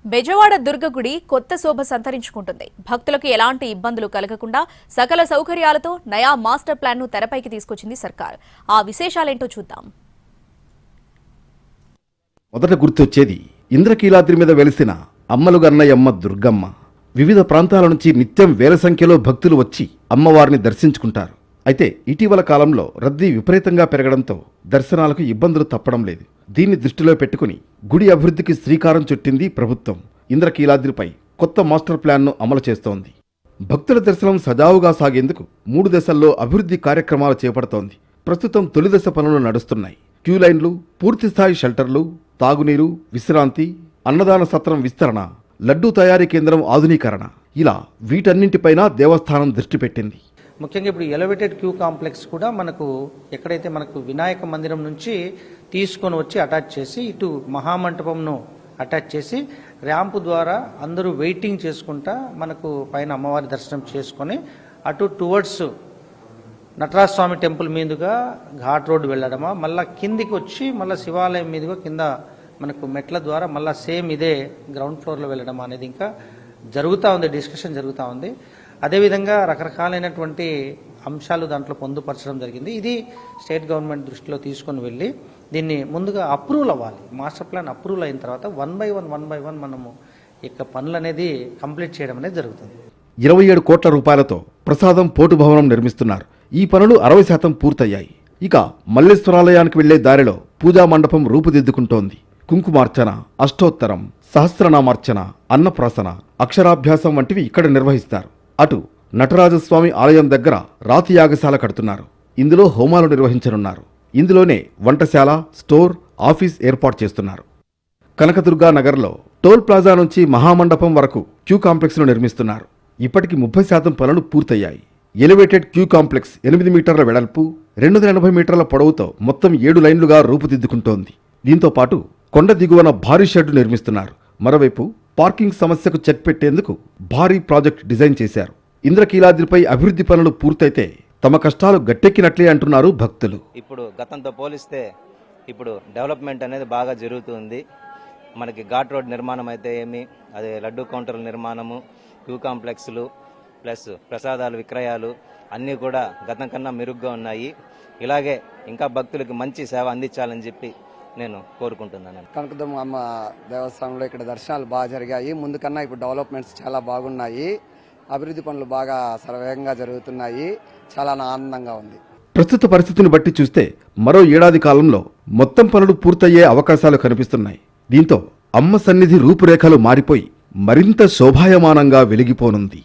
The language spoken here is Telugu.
బెజవాడ దుర్గ గుడి కొత్త శోభ సంతరించుకుంటుంది. భక్తులకు ఎలాంటి ఇబ్బందులు కలగకుండా సకల సౌకర్యాలతో నయా మాస్టర్ ప్లాన్ ను తెరపైకి తీసుకొచ్చింది సర్కార్. ఆ విశేషాలేంటో చూద్దాం. మొదట గుర్తొచ్చేది ఇంద్రకీలాద్రి మీద వెలిసిన అమ్మలుగన్నయమ్మ దుర్గమ్మ. వివిధ ప్రాంతాల నుంచి నిత్యం వేల సంఖ్యలో భక్తులు వచ్చి అమ్మవారిని దర్శించుకుంటారు. అయితే ఇటీవల కాలంలో రద్దీ విపరీతంగా పెరగడంతో దర్శనాలకు ఇబ్బందులు తప్పడం లేదు. దీన్ని దృష్టిలో పెట్టుకుని గుడి అభివృద్ధికి శ్రీకారం చుట్టింది ప్రభుత్వం. ఇంద్రకీలాద్రిపై కొత్త మాస్టర్ ప్లాన్ను అమలు చేస్తోంది. భక్తుల దర్శనం సజావుగా సాగేందుకు 3 దశల్లో అభివృద్ధి కార్యక్రమాలు చేపడుతోంది. ప్రస్తుతం తొలి దశ పనులు నడుస్తున్నాయి. క్యూ లైన్లు, పూర్తిస్థాయి షెల్టర్లు, తాగునీరు, విశ్రాంతి, అన్నదాన సత్రం విస్తరణ, లడ్డూ తయారీ కేంద్రం ఆధునీకరణ, ఇలా వీటన్నింటిపైన దేవస్థానం దృష్టి పెట్టింది. ముఖ్యంగా ఇప్పుడు ఎలివేటెడ్ క్యూ కాంప్లెక్స్ కూడా మనకు ఎక్కడైతే మనకు వినాయక మందిరం నుంచి తీసుకొని వచ్చి అటాచ్ చేసి ఇటు మహామంటపంను అటాచ్ చేసి ర్యాంపు ద్వారా అందరూ వెయిటింగ్ చేసుకుంటా మనకు పైన అమ్మవారి దర్శనం చేసుకొని అటు టువర్డ్స్ నటరాజ స్వామి టెంపుల్ మీదుగా ఘాట్ రోడ్ వెళ్ళడమా, మళ్ళీ కిందికి వచ్చి మళ్ళీ శివాలయం మీదుగా కింద మనకు మెట్ల ద్వారా మళ్ళీ సేమ్ ఇదే గ్రౌండ్ ఫ్లోర్లో వెళ్ళడం అనేది ఇంకా జరుగుతూ ఉంది, డిస్కషన్ జరుగుతూ ఉంది. అదేవిధంగా రకరకాలైనటువంటి అంశాలు దాంట్లో పొందుపరచడం జరిగింది. ఇది స్టేట్ గవర్నమెంట్ దృష్టిలో తీసుకొని వెళ్ళి దీన్ని ముందుగా అప్రూవల్ అవ్వాలి. మాస్టర్ ప్లాన్ అప్రూవల్ అయిన తర్వాత 1 by 1 మనము ఇక పనులు అనేది కంప్లీట్ చేయడం అనేది జరుగుతుంది. 27 కోట్ల రూపాయలతో ప్రసాదం పోటు భవనం నిర్మిస్తున్నారు. ఈ పనులు 60% పూర్తయ్యాయి. ఇక మల్లేశ్వరాలయానికి వెళ్లే దారిలో పూజా మండపం రూపుదిద్దుకుంటోంది. కుంకుమార్చన, అష్టోత్తరం, సహస్రనామార్చన, అన్నప్రాసన, అక్షరాభ్యాసం వంటివి ఇక్కడ నిర్వహిస్తారు. అటు నటరాజస్వామి ఆలయం దగ్గర రాతి యాగశాల కడుతున్నారు. ఇందులో హోమాలు నిర్వహించనున్నారు. ఇందులోనే వంటశాల, స్టోర్, ఆఫీస్ ఏర్పాటు చేస్తున్నారు. కనకదుర్గా నగర్లో టోల్ ప్లాజా నుంచి మహామండపం వరకు క్యూ కాంప్లెక్స్ను నిర్మిస్తున్నారు. ఇప్పటికి 30% పనులు పూర్తయ్యాయి. ఎలివేటెడ్ క్యూ కాంప్లెక్స్ 8 మీటర్ల వెడల్పు, 280 మీటర్ల పొడవుతో మొత్తం 7 లైన్లుగా రూపుదిద్దుకుంటోంది. దీంతో పాటు కొండ దిగువన భారీ షెడ్డు నిర్మిస్తున్నారు. మరోవైపు పార్కింగ్ సమస్యకు చెక్ పెట్టేందుకు భారీ ప్రాజెక్ట్ డిజైన్ చేశారు. ఇంద్రకీలాద్రిపై అభివృద్ధి పనులు పూర్తయితే తమ కష్టాలు గట్టెక్కినట్లే అంటున్నారు భక్తులు. ఇప్పుడు గతంతో పోలిస్తే ఇప్పుడు డెవలప్మెంట్ అనేది బాగా జరుగుతుంది. మనకి ఘాట్ రోడ్ నిర్మాణం అయితే ఏమి, అదే లడ్డూ కౌంటర్ల నిర్మాణము, క్యూ కాంప్లెక్స్లు ప్లస్ ప్రసాదాలు విక్రయాలు అన్నీ కూడా గతం కన్నా మెరుగ్గా ఉన్నాయి. ఇలాగే ఇంకా భక్తులకు మంచి సేవ అందించాలని చెప్పి నేను కోరుకుంటున్నాను. కనకదుర్గ అమ్మ దేవస్థానంలో ఇక్కడ దర్శనాలు బాగా జరిగాయి. ముందు కన్నా ఇప్పుడు డెవలప్మెంట్స్ చాలా బాగున్నాయి. అభివృద్ధి పనులు బాగా సర్వేగంగా జరుగుతున్నాయి. చాలా ఆనందంగా ఉంది. ప్రస్తుత పరిస్థితిని బట్టి చూస్తే మరో ఏడాది కాలంలో మొత్తం పనులు పూర్తయ్యే అవకాశాలు కనిపిస్తున్నాయి. దీంతో అమ్మ సన్నిధి రూపురేఖలు మారిపోయి మరింత శోభాయమానంగా వెలిగిపోనుంది.